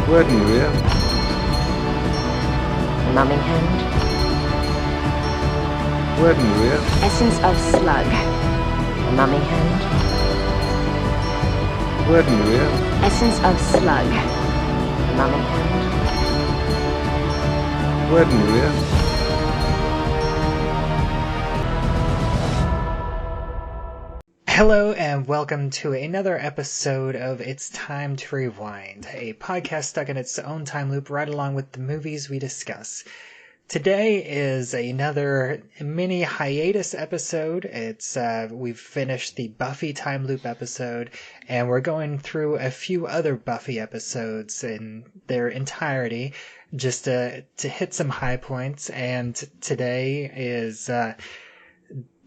Word Maria. Numbing hand. Word Maria. Essence of slug. Numbing hand. Word Maria. Essence of slug. Numbing hand. Word Maria. Hello and welcome to another episode of It's Time to Rewind, a podcast stuck in its own time loop right along with the movies we discuss. Today is another mini hiatus episode. We've finished the Buffy time loop episode, and we're going through a few other Buffy episodes in their entirety just to hit some high points. And today is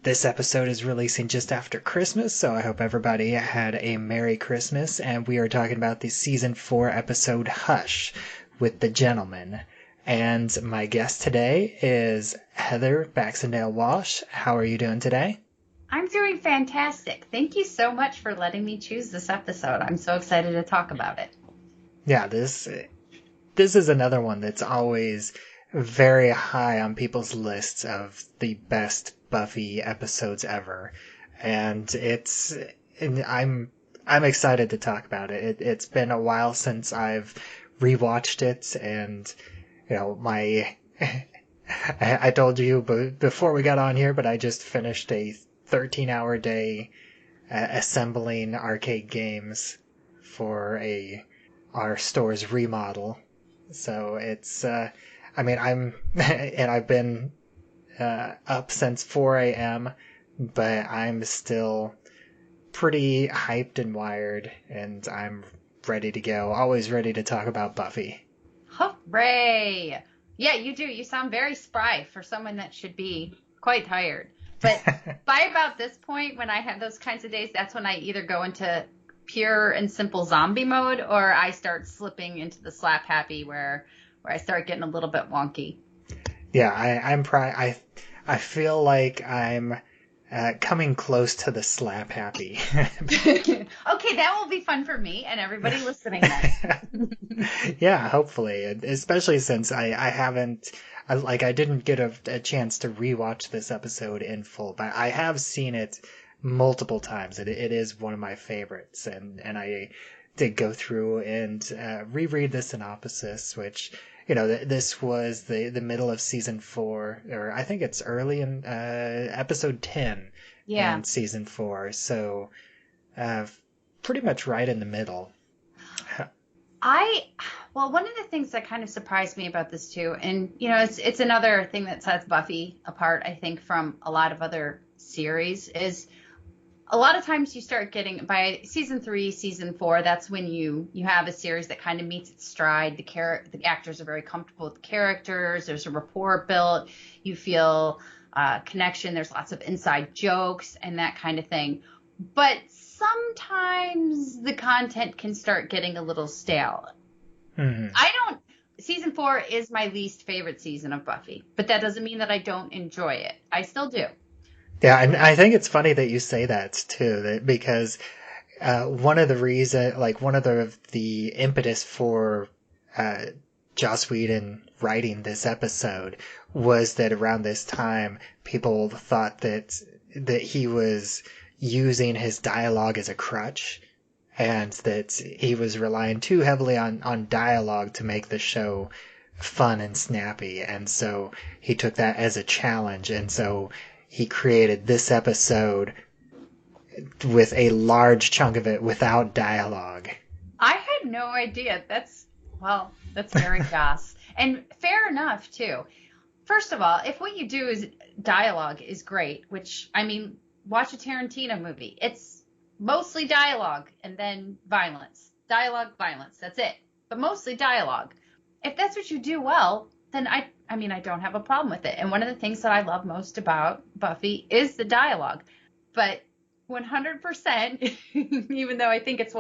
this episode is releasing just after Christmas, so I hope everybody had a Merry Christmas. And we are talking about the Season 4 episode Hush with the Gentleman. And my guest today is Heather Baxendale-Walsh. How are you doing today? I'm doing fantastic. Thank you so much for letting me choose this episode. I'm so excited to talk about it. Yeah, this is another one that's always very high on people's lists of the best Buffy episodes ever. And I'm excited to talk about it. It's been a while since I've rewatched it, and you know, I told you before we got on here, but I just finished a 13-hour day assembling arcade games for our store's remodel. So it's, I've been up since 4 a.m., but I'm still pretty hyped and wired, and I'm ready to go. Always ready to talk about Buffy. Hooray! Yeah, you do. You sound very spry for someone that should be quite tired. But by about this point, when I have those kinds of days, that's when I either go into pure and simple zombie mode, or I start slipping into the slap happy where I start getting a little bit wonky. Yeah, I feel like I'm coming close to the slap happy. Okay, that will be fun for me and everybody listening then. Yeah, hopefully, especially since I didn't get a chance to rewatch this episode in full, but I have seen it multiple times. It is one of my favorites, and I did go through and reread the synopsis, which, you know, this was the middle of season 4, or I think it's early in episode 10 in season 4. So pretty much right in the middle. One of the things that kind of surprised me about this too, and you know, it's another thing that sets Buffy apart, I think, from a lot of other series, is a lot of times you start getting, by season 3, season 4, that's when you have a series that kind of meets its stride. The actors are very comfortable with the characters. There's a rapport built. You feel connection. There's lots of inside jokes and that kind of thing. But sometimes the content can start getting a little stale. Mm-hmm. Season 4 is my least favorite season of Buffy, but that doesn't mean that I don't enjoy it. I still do. Yeah, and I think it's funny that you say that too, because one of the impetus for Joss Whedon writing this episode was that around this time people thought that he was using his dialogue as a crutch, and that he was relying too heavily on dialogue to make the show fun and snappy, and so he took that as a challenge, and so he created this episode with a large chunk of it without dialogue. I had no idea. That's very Joss. And fair enough, too. First of all, if what you do is dialogue is great, which, I mean, watch a Tarantino movie. It's mostly dialogue and then violence. Dialogue, violence. That's it. But mostly dialogue. If that's what you do well, then I don't have a problem with it. And one of the things that I love most about Buffy is the dialogue. But 100%, even though I think it's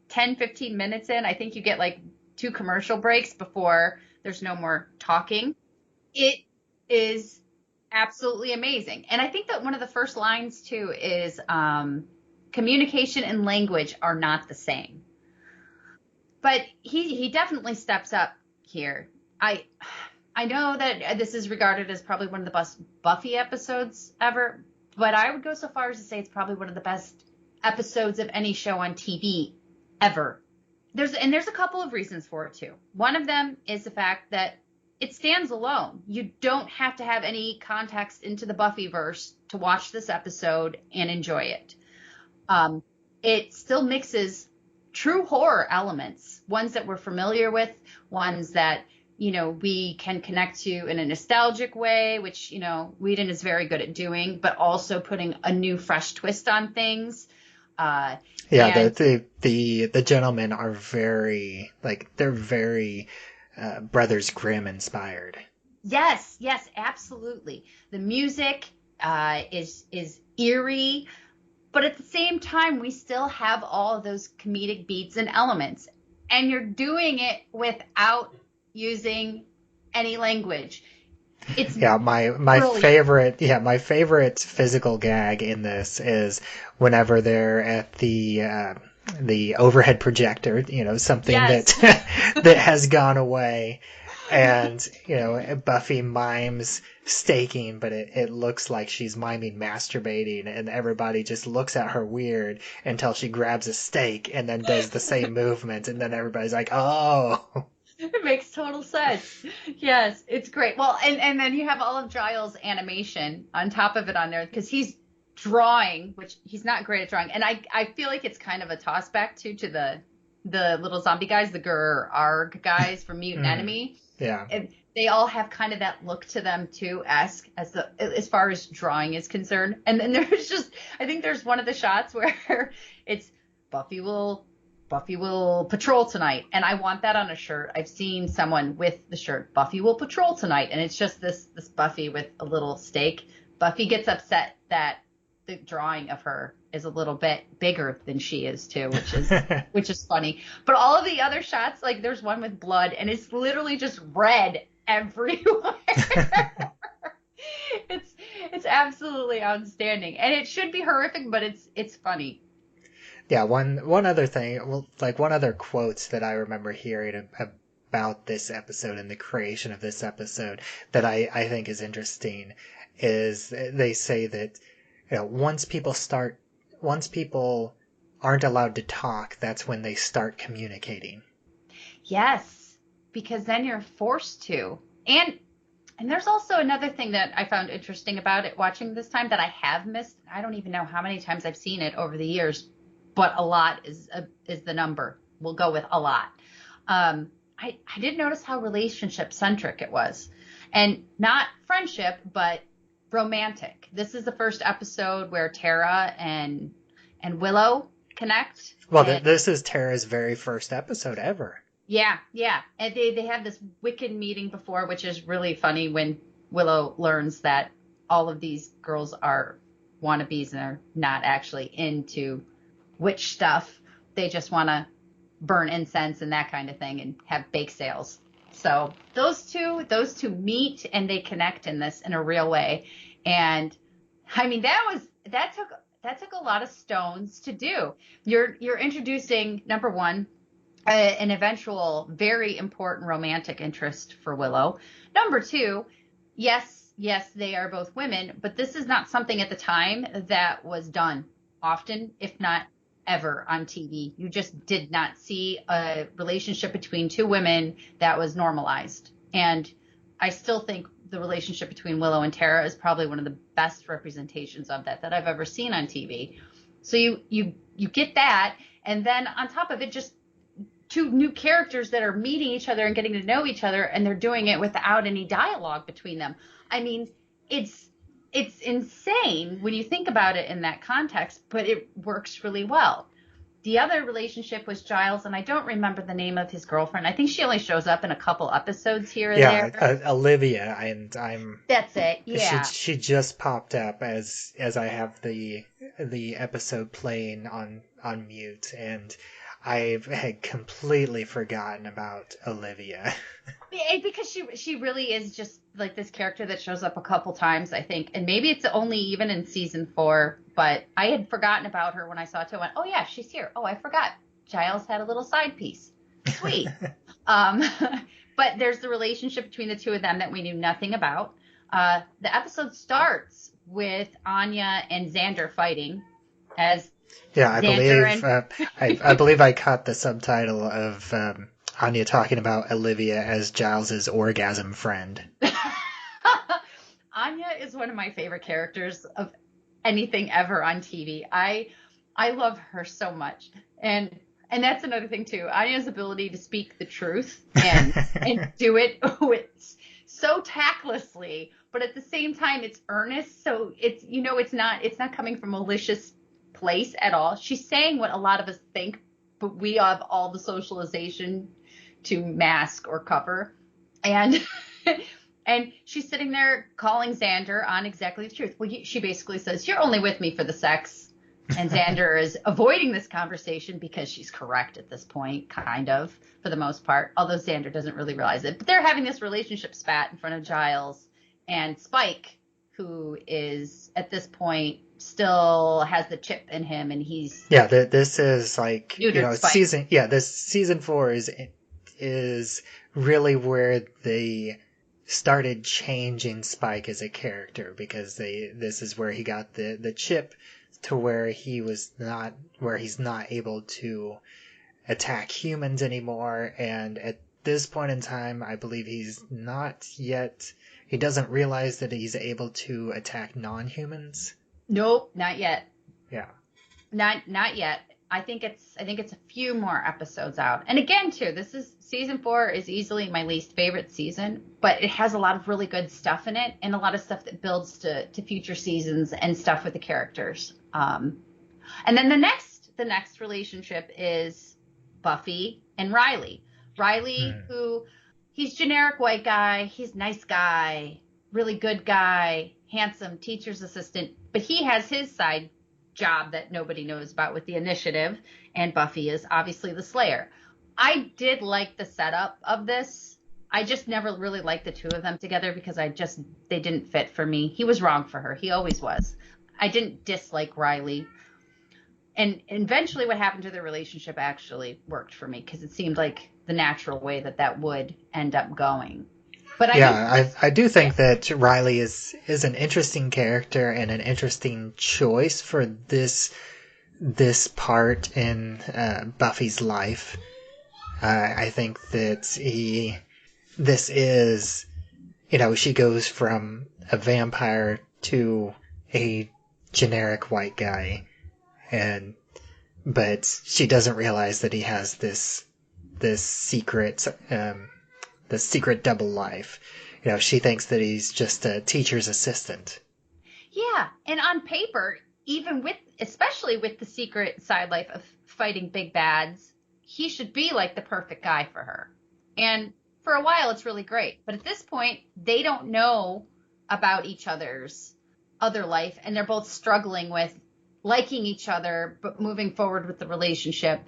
10, 15 minutes in, I think you get 2 commercial breaks before there's no more talking. It is absolutely amazing. And I think that one of the first lines too is communication and language are not the same. But he definitely steps up here. I know that this is regarded as probably one of the best Buffy episodes ever, but I would go so far as to say it's probably one of the best episodes of any show on TV ever. There's a couple of reasons for it too. One of them is the fact that it stands alone. You don't have to have any context into the Buffyverse to watch this episode and enjoy it. It still mixes true horror elements, ones that we're familiar with, ones that, we can connect to in a nostalgic way, which, Whedon is very good at doing, but also putting a new, fresh twist on things. The gentlemen are very, they're very Brothers Grimm inspired. Yes, absolutely. The music is eerie, but at the same time, we still have all of those comedic beats and elements. And you're doing it without using any language. It's my favorite physical gag in this is whenever they're at the overhead projector, something that has gone away, and Buffy mimes staking, but it looks like she's miming masturbating, and everybody just looks at her weird until she grabs a steak and then does the same movement, and then everybody's like, oh. It makes total sense. Yes, it's great. Well, and then you have all of Giles' animation on top of it on there, because he's drawing, which he's not great at drawing. And I feel like it's kind of a toss back to the little zombie guys, the Arg guys from Mutant Enemy. Yeah. And they all have kind of that look to them too, as far as drawing is concerned. And then I think there's one of the shots where it's Buffy will patrol tonight, and I want that on a shirt. I've seen someone with the shirt, Buffy will patrol tonight, and it's just this Buffy with a little steak. Buffy gets upset that the drawing of her is a little bit bigger than she is too, which is funny. But all of the other shots, like there's one with blood, and it's literally just red everywhere. It's absolutely outstanding, and it should be horrific, but it's funny. Yeah, one other thing, one other quotes that I remember hearing about this episode and the creation of this episode that I think is interesting is they say that once people aren't allowed to talk, that's when they start communicating. Yes, because then you're forced to. And there's also another thing that I found interesting about it watching this time that I have missed. I don't even know how many times I've seen it over the years, but a lot is the number. We'll go with a lot. I did notice how relationship-centric it was. And not friendship, but romantic. This is the first episode where Tara and Willow connect. Well, this is Tara's very first episode ever. Yeah. And they have this wicked meeting before, which is really funny when Willow learns that all of these girls are wannabes and are not actually into witch stuff. They just want to burn incense and that kind of thing and have bake sales. So those two meet and they connect in this in a real way. And I mean, that took a lot of stones to do. You're introducing, number one, an eventual very important romantic interest for Willow. Number two, yes, they are both women, but this is not something at the time that was done often, if not ever, on TV. You just did not see a relationship between two women that was normalized. And I still think the relationship between Willow and Tara is probably one of the best representations of that I've ever seen on TV. So you get that, and then on top of it, just two new characters that are meeting each other and getting to know each other, and they're doing it without any dialogue between them. I mean, it's insane when you think about it in that context, but it works really well. The other relationship was Giles, and I don't remember the name of his girlfriend. I think she only shows up in a couple episodes here and there. Yeah, Olivia, and I'm... That's it, yeah. She just popped up as I have the episode playing on mute, and I had completely forgotten about Olivia. Because she really is just like this character that shows up a couple times, I think. And maybe it's only even in season 4, but I had forgotten about her when I saw it. I went, oh yeah, she's here. Oh, I forgot. Giles had a little side piece. Sweet. But there's the relationship between the two of them that we knew nothing about. The episode starts with Anya and Xander fighting as Yeah, I Xander believe I believe I caught the subtitle of Anya talking about Olivia as Giles's orgasm friend. Anya is one of my favorite characters of anything ever on TV. I love her so much. And that's another thing too. Anya's ability to speak the truth and do it with so tactlessly, but at the same time it's earnest. So it's it's not coming from a malicious place at all. She's saying what a lot of us think, but we have all the socialization to mask or cover. And and she's sitting there calling Xander on exactly the truth. Well, she basically says, "You're only with me for the sex." And Xander is avoiding this conversation because she's correct at this point, kind of, for the most part, although Xander doesn't really realize it. But they're having this relationship spat in front of Giles and Spike, who is, at this point, still has the chip in him, and he's... Yeah, this is like, Spike. This season 4 is really where they started changing Spike as a character, because this is where he got the chip to where he's not able to attack humans anymore. And at this point in time, I believe he doesn't realize that he's able to attack non-humans. Nope, not yet. Yeah. Not yet. I think it's a few more episodes out. And again, too, season 4 is easily my least favorite season, but it has a lot of really good stuff in it and a lot of stuff that builds to future seasons and stuff with the characters. And then the next relationship is Buffy and Riley. Riley, who he's generic white guy, he's nice guy, really good guy, handsome teacher's assistant, but he has his side job that nobody knows about with the initiative, and Buffy is obviously the Slayer. I did like the setup of this. I just never really liked the two of them together because they didn't fit for me. He was wrong for her. He always was. I didn't dislike Riley. And eventually what happened to their relationship actually worked for me because it seemed like the natural way that would end up going. But I do think that Riley is an interesting character and an interesting choice for this part in Buffy's life. I think that she goes from a vampire to a generic white guy, but she doesn't realize that he has this secret double life. She thinks that he's just a teacher's assistant. Yeah, and on paper, especially with the secret side life of fighting big bads, he should be like the perfect guy for her. And for a while, it's really great. But at this point, they don't know about each other's other life, and they're both struggling with liking each other, but moving forward with the relationship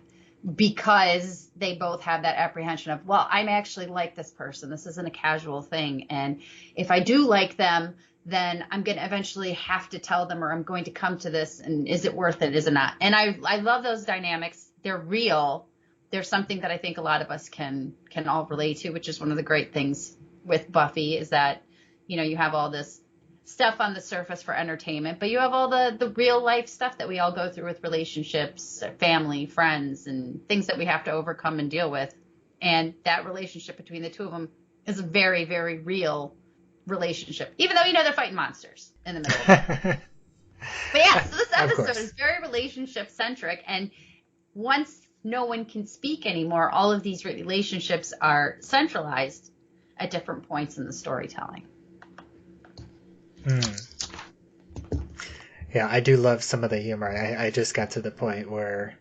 because they both have that apprehension of, well, I'm actually like this person. This isn't a casual thing. And if I do like them, then I'm going to eventually have to tell them, or I'm going to come to this, and is it worth it? Is it not? And I love those dynamics. They're real. They're something that I think a lot of us can all relate to, which is one of the great things with Buffy is that, you have all this stuff on the surface for entertainment, but you have all the real life stuff that we all go through with relationships, family, friends, and things that we have to overcome and deal with. And that relationship between the two of them is a very, very real relationship, even though, they're fighting monsters in the middle of it. But yeah, so this episode is very relationship centric. And once no one can speak anymore, all of these relationships are centralized at different points in the storytelling. Yeah, I do love some of the humor. I just got to the point where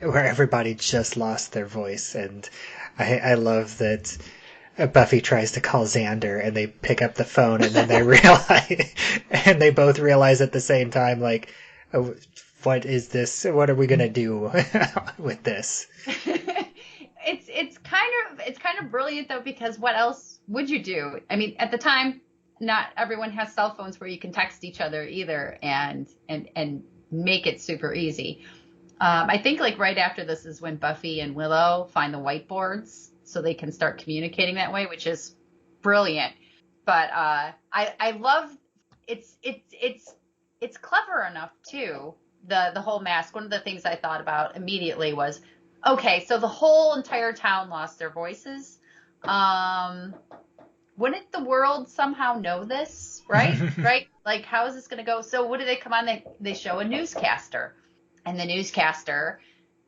everybody just lost their voice, and I love that Buffy tries to call Xander, and they pick up the phone, and then they realize, and they both realize at the same time, like, oh, what is this? What are we gonna do with this? It's kind of brilliant though, because what else would you do? I mean, at the time, not everyone has cell phones where you can text each other either and make it super easy. I think like right after this is when Buffy and Willow find the whiteboards so they can start communicating that way, which is brilliant. But I love it's clever enough too. The whole mask. One of the things I thought about immediately was, okay, so the whole entire town lost their voices. Wouldn't the world somehow know this, right? Right? Like, how is this going to go? So what do they come on? They show a newscaster, and the newscaster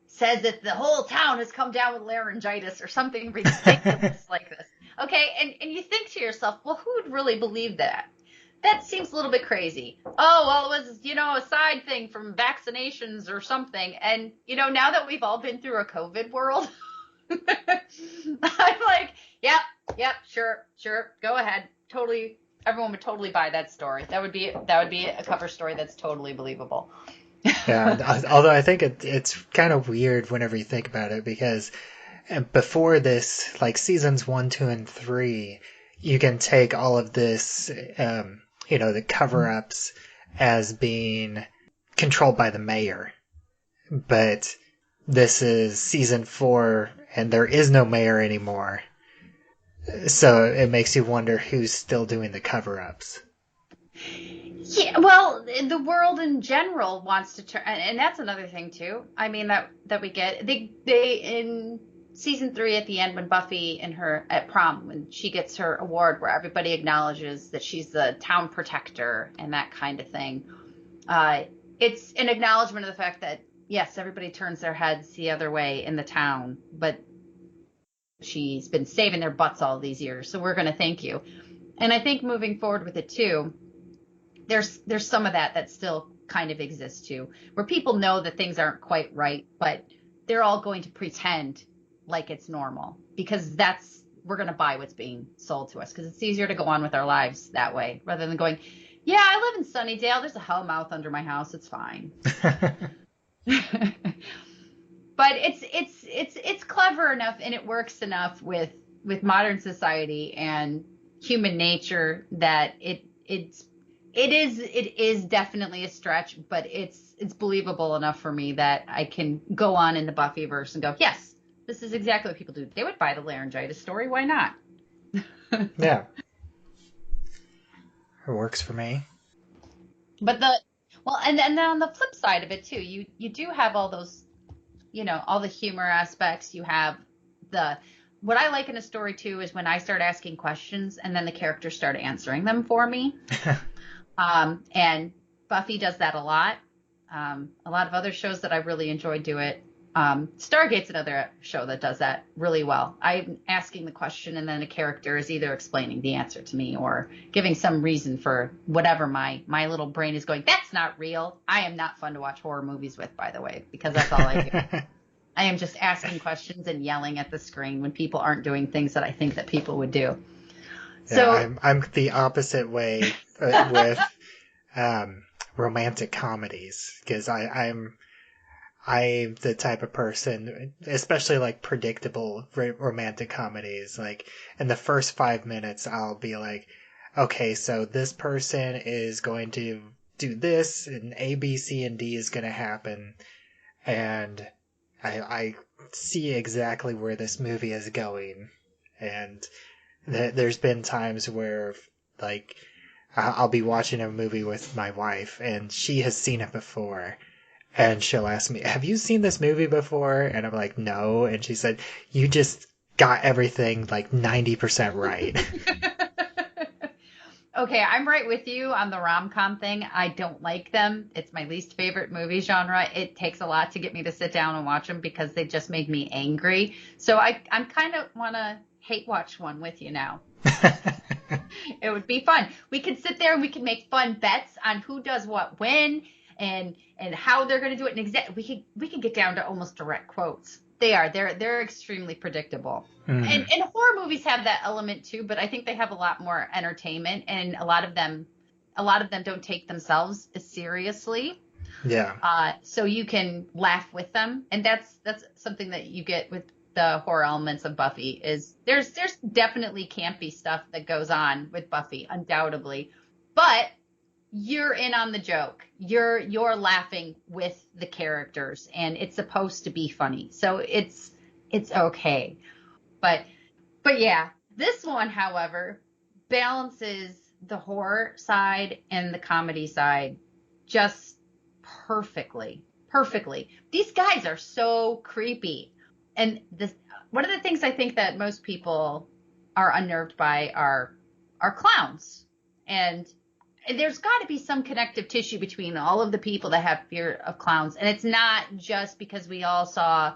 says that the whole town has come down with laryngitis or something ridiculous like this. Okay, and you think to yourself, well, who would really believe that? That seems a little bit crazy. Oh, well, it was, a side thing from vaccinations or something. And, now that we've all been through a COVID world, I'm like, yep, sure, go ahead. Totally, everyone would totally buy that story. That would be a cover story that's totally believable. Yeah, although I think it's kind of weird whenever you think about it, because before this, like seasons 1, 2, and 3, you can take all of this, the cover-ups as being controlled by the mayor. But this is season 4, and there is no mayor anymore. So it makes you wonder who's still doing the cover-ups. Yeah, well, the world in general wants to turn, and that's another thing too. I mean that we get they in season 3 at the end when Buffy and her at prom when she gets her award where everybody acknowledges that she's the town protector and that kind of thing. It's an acknowledgement of the fact that yes, everybody turns their heads the other way in the town, but she's been saving their butts all these years, so we're going to thank you. And I think moving forward with it too. There's some of that still kind of exists too, where people know that things aren't quite right, but they're all going to pretend like it's normal because we're going to buy what's being sold to us because it's easier to go on with our lives that way rather than going, yeah, I live in Sunnydale. There's a hellmouth under my house. It's fine. But it's clever enough and it works enough with modern society and human nature that it is definitely a stretch, but it's believable enough for me that I can go on in the Buffyverse and go, yes, this is exactly what people do. They would buy the laryngitis story. Why not? Yeah. It works for me. But and then on the flip side of it too, you do have all those, all the humor aspects. You have what I like in a story too is when I start asking questions and then the characters start answering them for me. And Buffy does that a lot. A lot of other shows that I really enjoy do it. Stargate's another show that does that really well. I'm asking the question and then a character is either explaining the answer to me or giving some reason for whatever my little brain is going, that's not real. I am not fun to watch horror movies with, by the way, because that's all I do. I am just asking questions and yelling at the screen when people aren't doing things that I think that people would do. Yeah, So I'm the opposite way with romantic comedies because I'm the type of person, especially like predictable romantic comedies. Like in the first 5 minutes, I'll be like, okay, so this person is going to do this, and A, B, C, and D is going to happen, and I see exactly where this movie is going, and there's been times where like I'll be watching a movie with my wife, and she has seen it before. And she'll ask me, have you seen this movie before? And I'm like, no. And she said, you just got everything like 90% right. Okay, I'm right with you on the rom-com thing. I don't like them. It's my least favorite movie genre. It takes a lot to get me to sit down and watch them because they just make me angry. So I'm kind of want to hate watch one with you now. It would be fun. We could sit there and we could make fun bets on who does what when. And how they're going to do it, and we could get down to almost direct quotes. They're extremely predictable, and horror movies have that element too. But I think they have a lot more entertainment, and a lot of them don't take themselves as seriously. Yeah. So you can laugh with them, and that's something that you get with the horror elements of Buffy. Is there's definitely campy stuff that goes on with Buffy, undoubtedly, but you're in on the joke. You're laughing with the characters, and it's supposed to be funny. So it's okay. But yeah, this one, however, balances the horror side and the comedy side just perfectly. Perfectly. These guys are so creepy. And this one of the things I think that most people are unnerved by are clowns. And there's got to be some connective tissue between all of the people that have fear of clowns. And it's not just because we all saw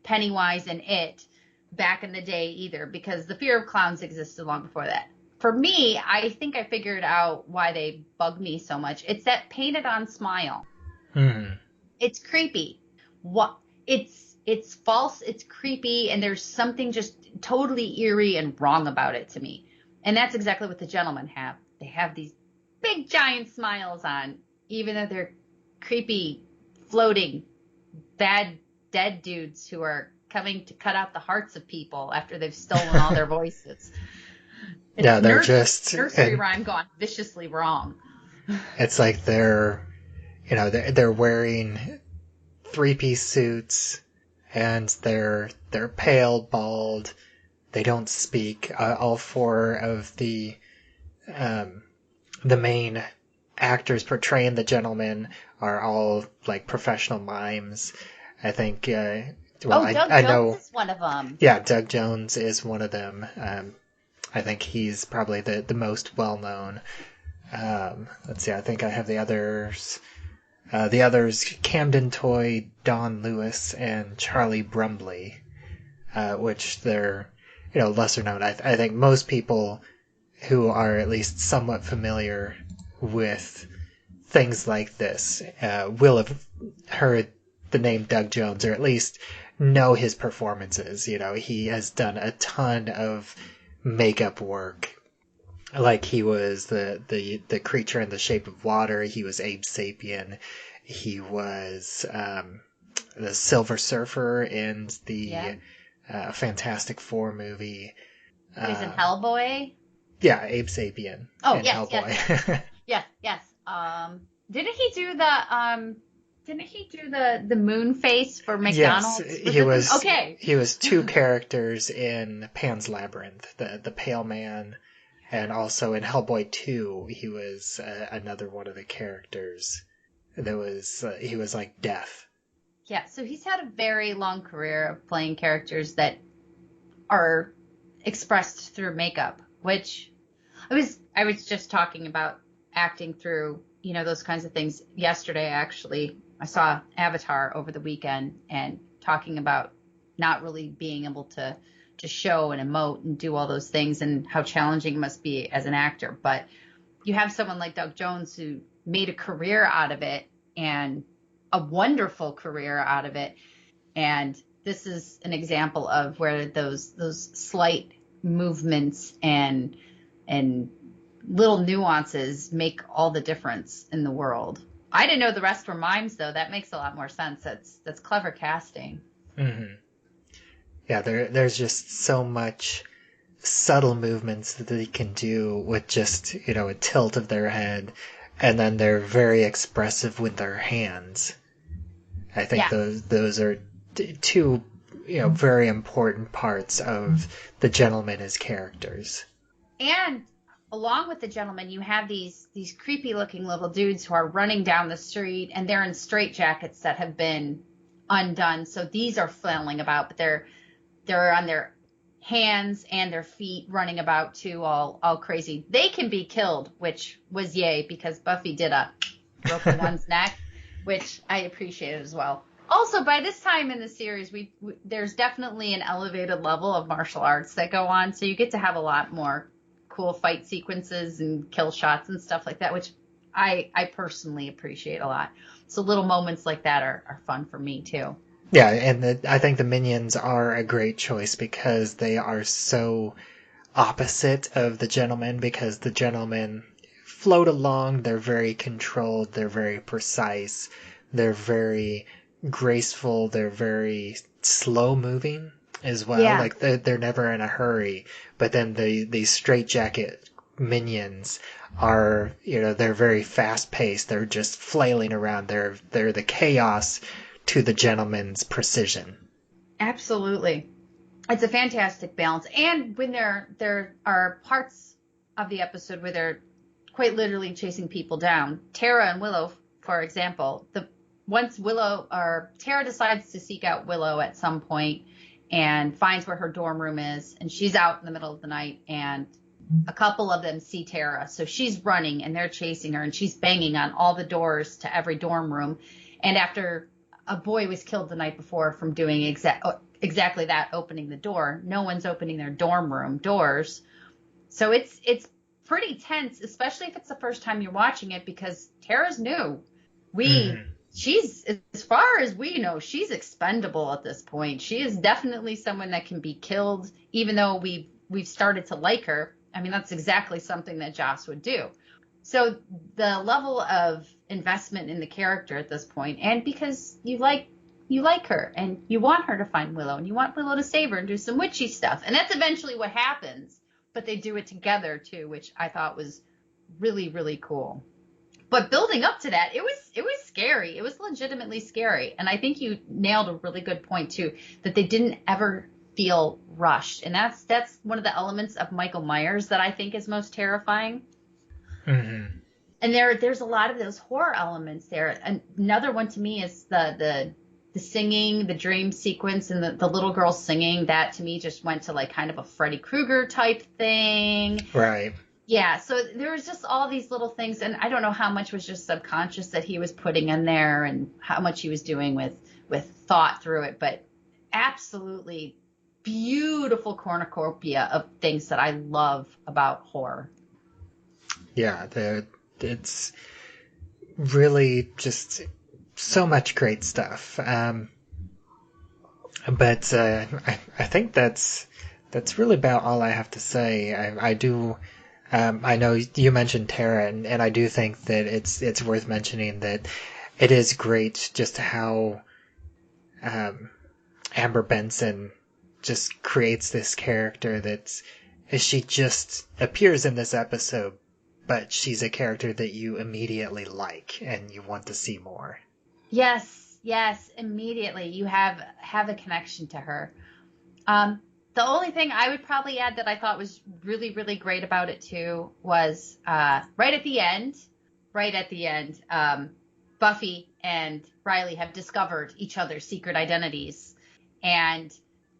Pennywise and It back in the day either, because the fear of clowns existed long before that. For me, I think I figured out why they bug me so much. It's that painted on smile. It's creepy. What it's false, it's creepy, and there's something just totally eerie and wrong about it to me. And that's exactly what the gentlemen have. They have these big giant smiles on, even though they're creepy, floating, bad, dead dudes who are coming to cut out the hearts of people after they've stolen all their voices. It's Yeah, they're just nursery rhyme gone viciously wrong. It's like they're wearing three-piece suits, and they're pale, bald. They don't speak. All four of the main actors portraying the gentleman are all like professional mimes. I think. Doug Jones is one of them. Yeah, Doug Jones is one of them. I think he's probably the most well known. Let's see. I think I have the others. The others: Camden Toy, Don Lewis, and Charlie Brumley, which they're lesser known. I think most people who are at least somewhat familiar with things like this will have heard the name Doug Jones, or at least know his performances. He has done a ton of makeup work. Like he was the creature in the shape of water. He was Abe Sapien. He was the Silver Surfer in the Fantastic Four movie. He was in Hellboy. Yeah, Abe Sapien. Oh, in yes, Hellboy. yes. Didn't he do the moon face for McDonald's? Yes, he was two characters in Pan's Labyrinth, the Pale Man, and also in Hellboy 2, he was another one of the characters. He was like Death. Yeah, so he's had a very long career of playing characters that are expressed through makeup, which I was just talking about acting through, those kinds of things yesterday. Actually, I saw Avatar over the weekend and talking about not really being able to show and emote and do all those things and how challenging it must be as an actor. But you have someone like Doug Jones who made a career out of it, and a wonderful career out of it. And this is an example of where those slight movements and little nuances make all the difference in the world. I didn't know the rest were mimes, though. That makes a lot more sense. That's clever casting. Mm-hmm. Yeah, there's just so much subtle movements that they can do with just, a tilt of their head, and then they're very expressive with their hands. I think those are two, very important parts of the gentleman as characters. And along with the gentleman, you have these creepy looking little dudes who are running down the street, and they're in straitjackets that have been undone. So these are flailing about, but they're on their hands and their feet running about too, all crazy. They can be killed, which was yay, because Buffy did a broke one's neck, which I appreciated as well. Also, by this time in the series, there's definitely an elevated level of martial arts that go on, so you get to have a lot more cool fight sequences and kill shots and stuff like that, which I personally appreciate a lot. So little moments like that are fun for me too. Yeah, and I think the minions are a great choice because they are so opposite of the gentlemen, because the gentlemen float along, they're very controlled, they're very precise, they're very graceful, they're very slow moving as well. Yeah. Like they're never in a hurry. But then these straitjacket minions are, they're very fast paced. They're just flailing around. They're the chaos to the gentleman's precision. Absolutely. It's a fantastic balance. And when there are parts of the episode where they're quite literally chasing people down. Tara and Willow, for example, once Tara decides to seek out Willow at some point and finds where her dorm room is, and she's out in the middle of the night, and a couple of them see Tara. So she's running and they're chasing her, and she's banging on all the doors to every dorm room. And after a boy was killed the night before from doing exactly that, opening the door, no one's opening their dorm room doors. So it's pretty tense, especially if it's the first time you're watching it, because Tara's new. She's, as far as we know, she's expendable at this point. She is definitely someone that can be killed, even though we've started to like her. I mean, that's exactly something that Joss would do. So the level of investment in the character at this point, and because you like her and you want her to find Willow and you want Willow to save her and do some witchy stuff. And that's eventually what happens. But they do it together too, which I thought was really, really cool. But building up to that, it was scary. It was legitimately scary. And I think you nailed a really good point too, that they didn't ever feel rushed. And that's one of the elements of Michael Myers that I think is most terrifying. Mm-hmm. And there's a lot of those horror elements there. Another one to me is the singing, the dream sequence, and the little girl singing. That to me just went to like kind of a Freddy Krueger type thing. Right. Yeah, so there was just all these little things, and I don't know how much was just subconscious that he was putting in there and how much he was doing with thought through it, but absolutely beautiful cornucopia of things that I love about horror. Yeah, it's really just so much great stuff. But I think that's really about all I have to say. I know you mentioned Tara, and I do think that it's worth mentioning that it is great just how Amber Benson just creates this character she just appears in this episode, but she's a character that you immediately like and you want to see more. Yes, immediately you have a connection to her. The only thing I would probably add that I thought was really, really great about it too was right at the end, Buffy and Riley have discovered each other's secret identities, and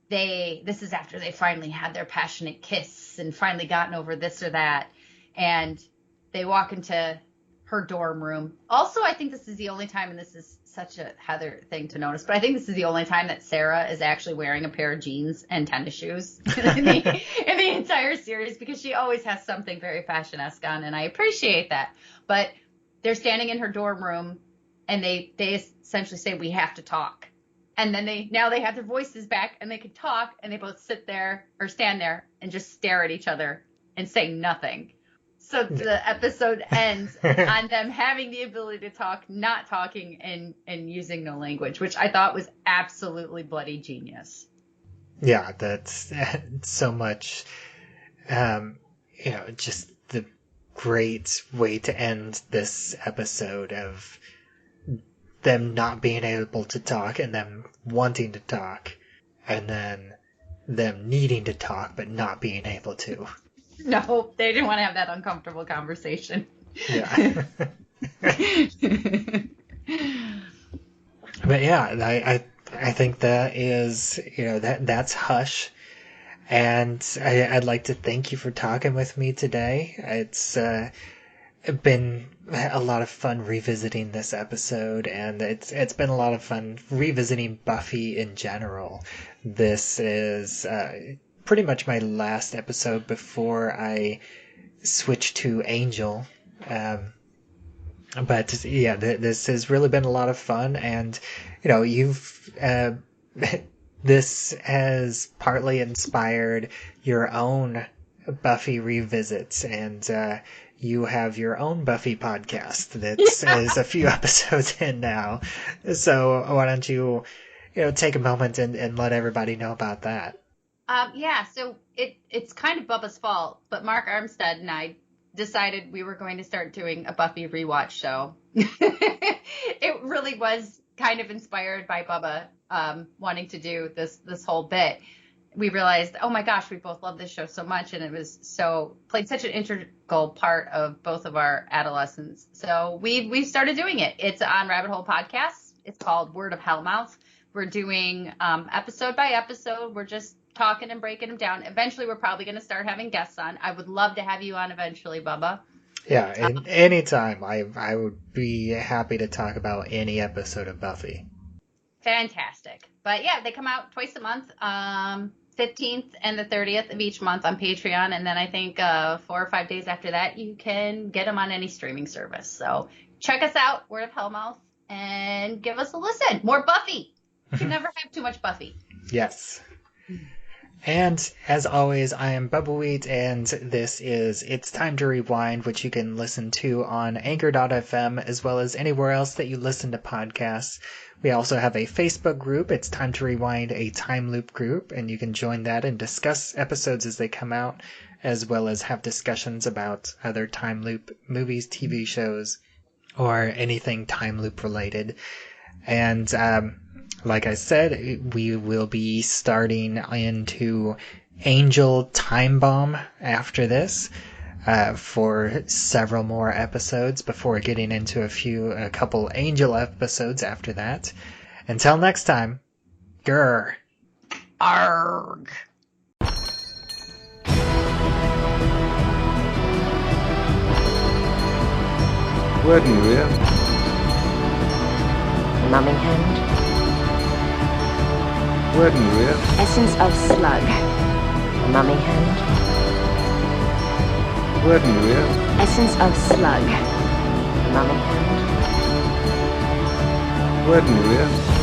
this is after they finally had their passionate kiss and finally gotten over this or that, and they walk into her dorm room. Also, I think this is the only time, and this is such a Heather thing to notice, but I think this is the only time that Sarah is actually wearing a pair of jeans and tennis shoes in the entire series, because she always has something very fashion-esque on, and I appreciate that. But they're standing in her dorm room, and they essentially say, "We have to talk." And then now they have their voices back, and they can talk, and they both stand there and just stare at each other and say nothing. So the episode ends on them having the ability to talk, not talking, and using no language, which I thought was absolutely bloody genius. Yeah, that's so much, just the great way to end this episode of them not being able to talk and them wanting to talk, and then them needing to talk but not being able to. No, they didn't want to have that uncomfortable conversation. Yeah. But yeah, I think that is, that's Hush. And I'd like to thank you for talking with me today. It's been a lot of fun revisiting this episode, and it's been a lot of fun revisiting Buffy in general. This is pretty much my last episode before I switch to Angel. But yeah, this has really been a lot of fun, and this has partly inspired your own Buffy revisits, and you have your own Buffy podcast that is a few episodes in now. So why don't you take a moment and let everybody know about that? So it's kind of Bubba's fault, but Mark Armstead and I decided we were going to start doing a Buffy rewatch show. It really was kind of inspired by Bubba wanting to do this whole bit. We realized, oh my gosh, we both love this show so much, and it was played such an integral part of both of our adolescence. So we've started doing it. It's on Rabbit Hole Podcasts. It's called Word of Hellmouth. We're doing episode by episode. We're just talking and breaking them down. Eventually, we're probably going to start having guests on. I would love to have you on eventually, Bubba. Yeah, anytime. I would be happy to talk about any episode of Buffy. Fantastic. But yeah, they come out twice a month, 15th and the 30th of each month on Patreon. And then I think 4 or 5 days after that, you can get them on any streaming service. So check us out, Word of Hellmouth, and give us a listen. More Buffy. You can never have too much Buffy. Yes. And as always, I am Bubbawheat, and this is It's Time to Rewind, which you can listen to on Anchor.fm as well as anywhere else that you listen to podcasts. We also have a Facebook group, It's Time to Rewind, a time loop group, and you can join that and discuss episodes as they come out, as well as have discussions about other time loop movies, TV shows, or anything time loop related. And like I said, we will be starting into Angel Time Bomb after this for several more episodes before getting into a couple Angel episodes after that. Until next time, grr. Arg. Werden wir? Numbing hand. Werden wir? Essence of slug. Numbing hand. Werden wir? Essence of slug. Numbing hand. Werden wir?